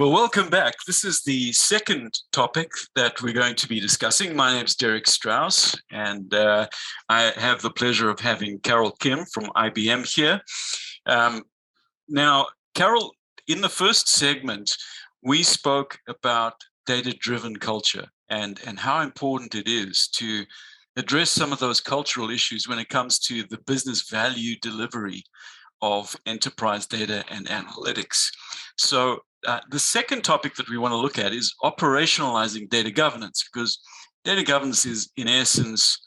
Well, welcome back. This is the second topic that we're going to be discussing. My name is Derek Strauss, and I have the pleasure of having Carol Kim from IBM here. Now, Carol, in the first segment, we spoke about data-driven culture and how important it is to address some of those cultural issues when it comes to the business value delivery of enterprise data and analytics. So the second topic that we want to look at is operationalizing data governance, because data governance is, in essence,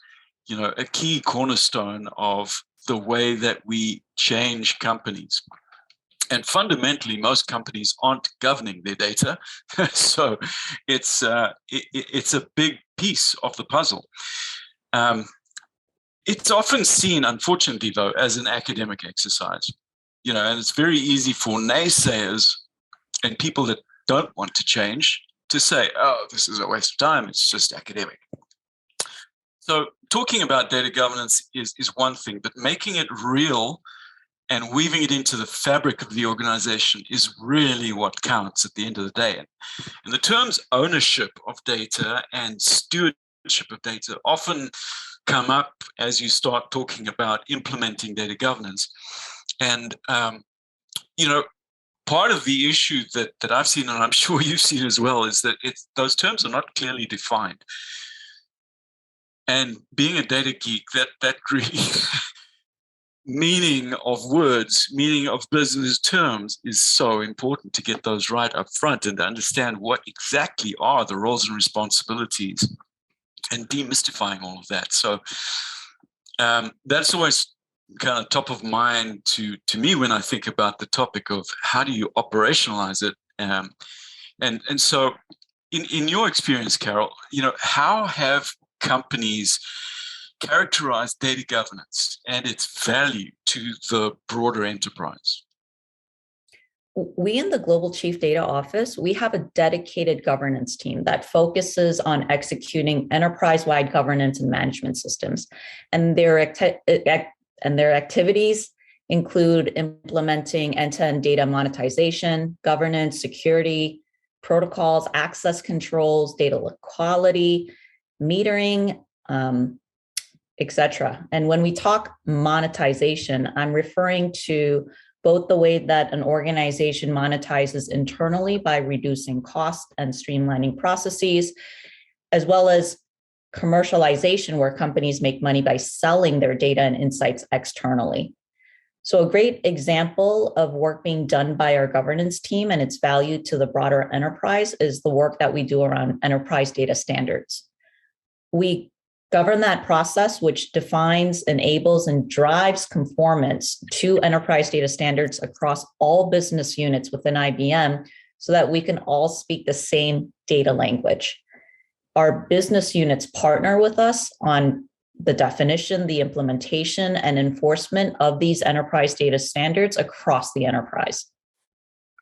a key cornerstone of the way that we change companies. And fundamentally, most companies aren't governing their data, so it's a big piece of the puzzle. It's often seen, unfortunately, though, as an academic exercise, and it's very easy for naysayers and people that don't want to change to say, oh, this is a waste of time, it's just academic. So talking about data governance is one thing, but making it real and weaving it into the fabric of the organization is really what counts at the end of the day. And the terms ownership of data and stewardship of data often come up as you start talking about implementing data governance. And, part of the issue that I've seen, and I'm sure you've seen as well, is that those terms are not clearly defined. And being a data geek, that really meaning of words, meaning of business terms is so important to get those right up front and to understand what exactly are the roles and responsibilities and demystifying all of that. So that's always kind of top of mind to me when I think about the topic of how do you operationalize it. And so in your experience, Carol, how have companies characterized data governance and its value to the broader enterprise? We in the Global Chief Data Office, we have a dedicated governance team that focuses on executing enterprise-wide governance and management systems. And their activities include implementing end-to-end data monetization, governance, security, protocols, access controls, data quality, metering, etc. And when we talk monetization, I'm referring to both the way that an organization monetizes internally by reducing cost and streamlining processes, as well as commercialization, where companies make money by selling their data and insights externally. So a great example of work being done by our governance team and its value to the broader enterprise is the work that we do around enterprise data standards. We govern that process, which defines, enables, and drives conformance to enterprise data standards across all business units within IBM so that we can all speak the same data language. Our business units partner with us on the definition, the implementation, and enforcement of these enterprise data standards across the enterprise.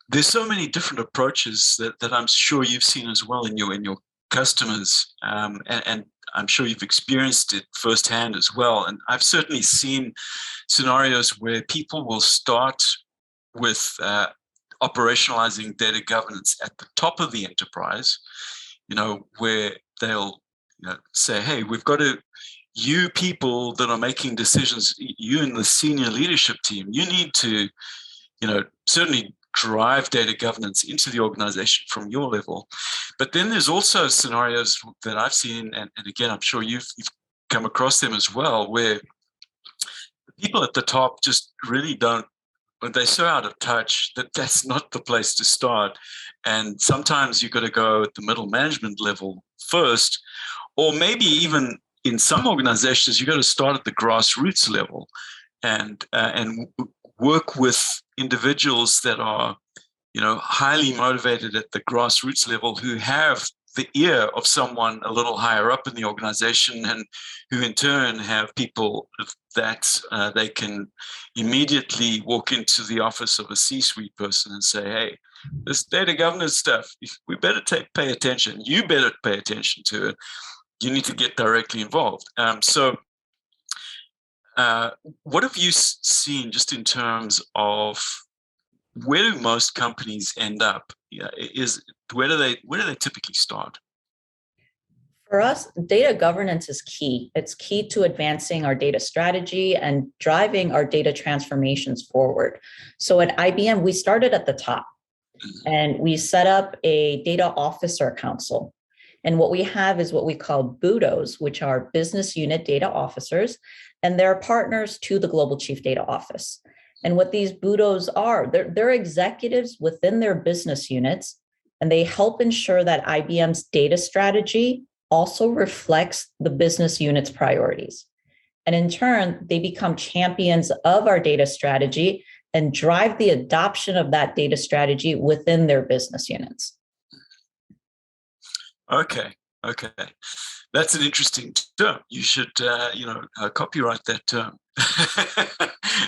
There's so many different approaches that I'm sure you've seen as well in your customers, and I'm sure you've experienced it firsthand as well. And I've certainly seen scenarios where people will start with operationalizing data governance at the top of the enterprise, where they'll say, hey, we've got to, you people that are making decisions, you in the senior leadership team, you need to, certainly drive data governance into the organization from your level. But then there's also scenarios that I've seen, and again, I'm sure you've come across them as well, where the people at the top just really don't, when they're so out of touch that's not the place to start. And sometimes you've got to go at the middle management level first, or maybe even in some organizations, you've got to start at the grassroots level and work with individuals that are, highly motivated at the grassroots level, who have the ear of someone a little higher up in the organization, and who in turn have people that they can immediately walk into the office of a C-suite person and say, hey, this data governance stuff, we better pay attention. You better pay attention to it. You need to get directly involved. What have you seen just in terms of where do most companies end up? Yeah, where do they typically start? For us, data governance is key. It's key to advancing our data strategy and driving our data transformations forward. So at IBM, we started at the top and we set up a data officer council. And what we have is what we call BUDOs, which are business unit data officers, and they're partners to the Global Chief Data Office. And what these BUDOs are, they're executives within their business units, and they help ensure that IBM's data strategy also reflects the business unit's priorities. And in turn, they become champions of our data strategy and drive the adoption of that data strategy within their business units. Okay. That's an interesting term. You should, copyright that term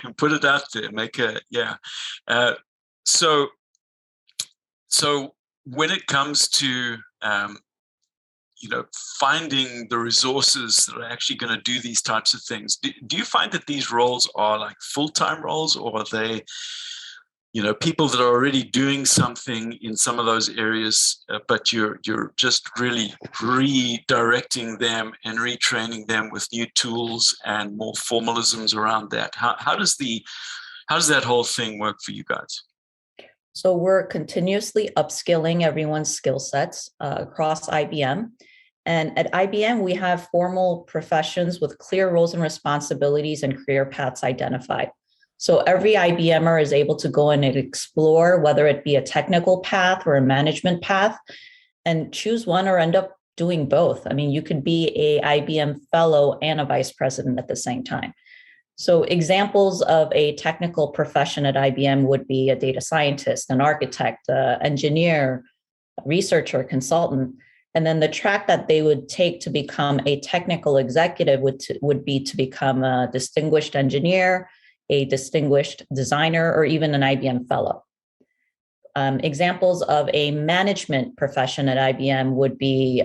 and put it out there. So when it comes to finding the resources that are actually going to do these types of things, do you find that these roles are like full-time roles, or are they, people that are already doing something in some of those areas, but you're just really redirecting them and retraining them with new tools and more formalisms around that? How does that whole thing work for you guys? So we're continuously upskilling everyone's skill sets across IBM. And at IBM, we have formal professions with clear roles and responsibilities and career paths identified. So every IBMer is able to go in and explore whether it be a technical path or a management path and choose one or end up doing both. I mean, you could be a IBM fellow and a vice president at the same time. So examples of a technical profession at IBM would be a data scientist, an architect, engineer, researcher, consultant. And then the track that they would take to become a technical executive would be to become a distinguished engineer, a distinguished designer, or even an IBM fellow. Examples of a management profession at IBM would be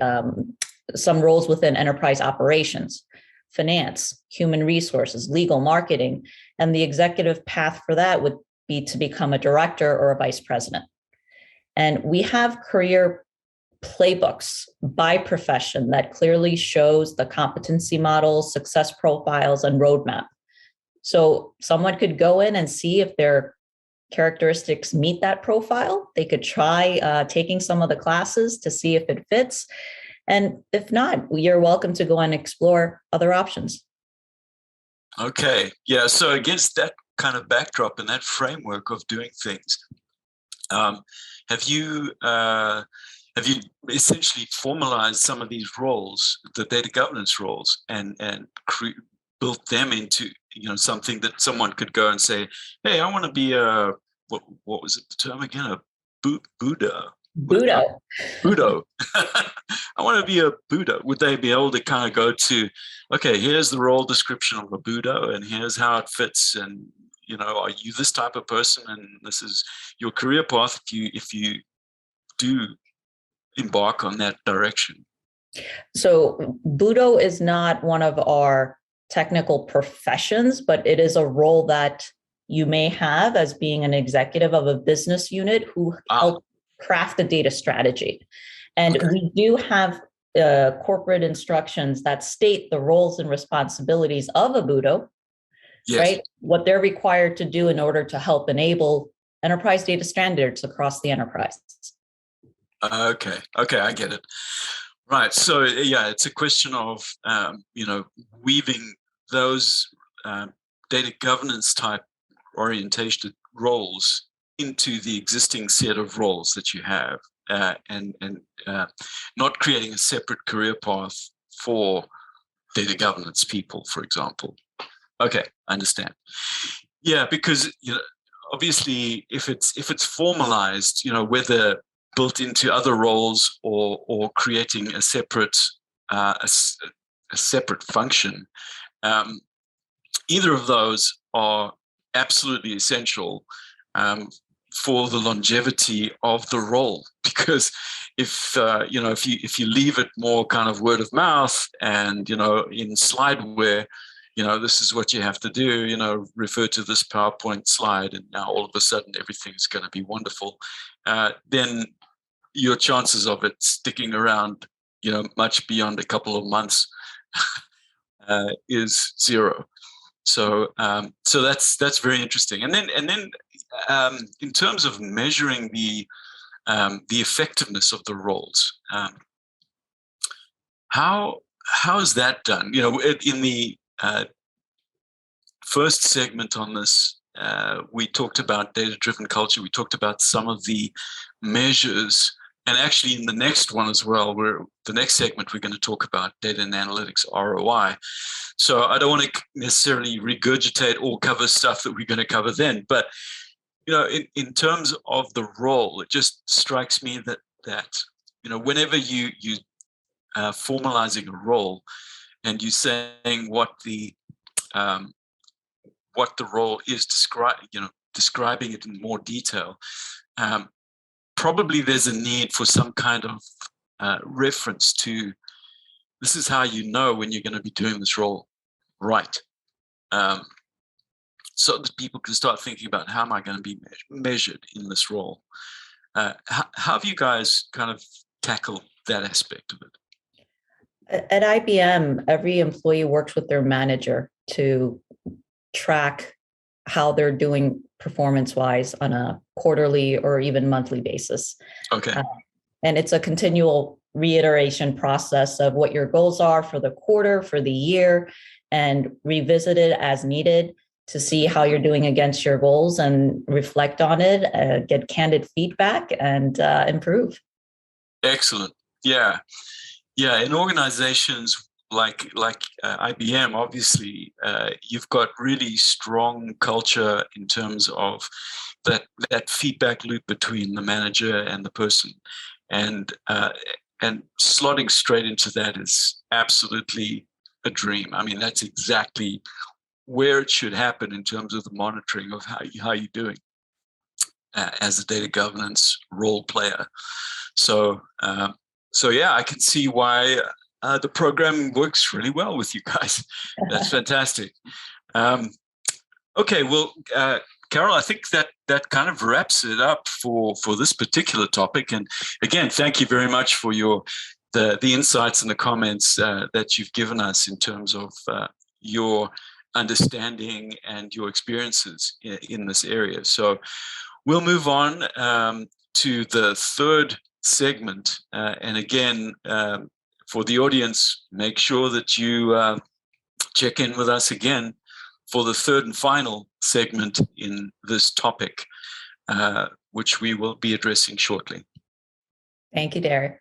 some roles within enterprise operations, finance, human resources, legal, marketing, and the executive path for that would be to become a director or a vice president. And we have career playbooks by profession that clearly shows the competency models, success profiles, and roadmap. So someone could go in and see if their characteristics meet that profile. They could try taking some of the classes to see if it fits. And if not, you're welcome to go and explore other options. Okay. Yeah. So against that kind of backdrop and that framework of doing things, have you essentially formalized some of these roles, the data governance roles, and built them into something that someone could go and say, hey, I want to be a what was it the term again? A Buddha. Budo. I want to be a Buddha. Would they be able to kind of go to, okay, here's the role description of a Buddha, and here's how it fits, and are you this type of person, and this is your career path if you do embark on that direction? So Budo is not one of our technical professions, but it is a role that you may have as being an executive of a business unit who help craft the data strategy. And we do have corporate instructions that state the roles and responsibilities of a Budo, yes, right? What they're required to do in order to help enable enterprise data standards across the enterprise. Okay, I get it. Right. So yeah, it's a question of weaving those data governance type orientation roles into the existing set of roles that you have, and not creating a separate career path for data governance people, for example. Okay, I understand. Yeah, because obviously, if it's formalized, whether built into other roles or creating a separate a separate function, either of those are absolutely essential for the longevity of the role. Because if you leave it more kind of word of mouth and in slideware, this is what you have to do, refer to this PowerPoint slide, and now all of a sudden everything's going to be wonderful, then your chances of it sticking around, much beyond a couple of months is zero. So that's very interesting. And then in terms of measuring the effectiveness of the roles, how is that done? In the first segment on this, we talked about data-driven culture. We talked about some of the measures, and actually in the next one as well, the next segment, we're going to talk about data and analytics ROI. So I don't want to necessarily regurgitate or cover stuff that we're going to cover then, but in terms of the role, it just strikes me that whenever you formalizing a role and you're saying what the role is, describing it in more detail, probably there's a need for some kind of reference to, this is how you know when you're going to be doing this role right, so that people can start thinking about, how am I going to be measured in this role? How have you guys kind of tackled that aspect of it? At IBM, every employee works with their manager to track how they're doing performance-wise on a quarterly or even monthly basis. Okay. And it's a continual reiteration process of what your goals are for the quarter, for the year, and revisit it as needed to see how you're doing against your goals and reflect on it, get candid feedback, and improve. Excellent. Yeah. In organizations like IBM, obviously, you've got really strong culture in terms of that feedback loop between the manager and the person, and slotting straight into that is absolutely a dream. I mean, that's exactly where it should happen in terms of the monitoring of how you're doing as a data governance role player. So yeah, I can see why the program works really well with you guys. That's fantastic. Okay, well, Carol, I think that kind of wraps it up for this particular topic. And again, thank you very much for the insights and the comments that you've given us in terms of your understanding and your experiences in this area. So we'll move on to the third segment. And again, for the audience, make sure that you check in with us again for the third and final segment in this topic, which we will be addressing shortly. Thank you, Derek.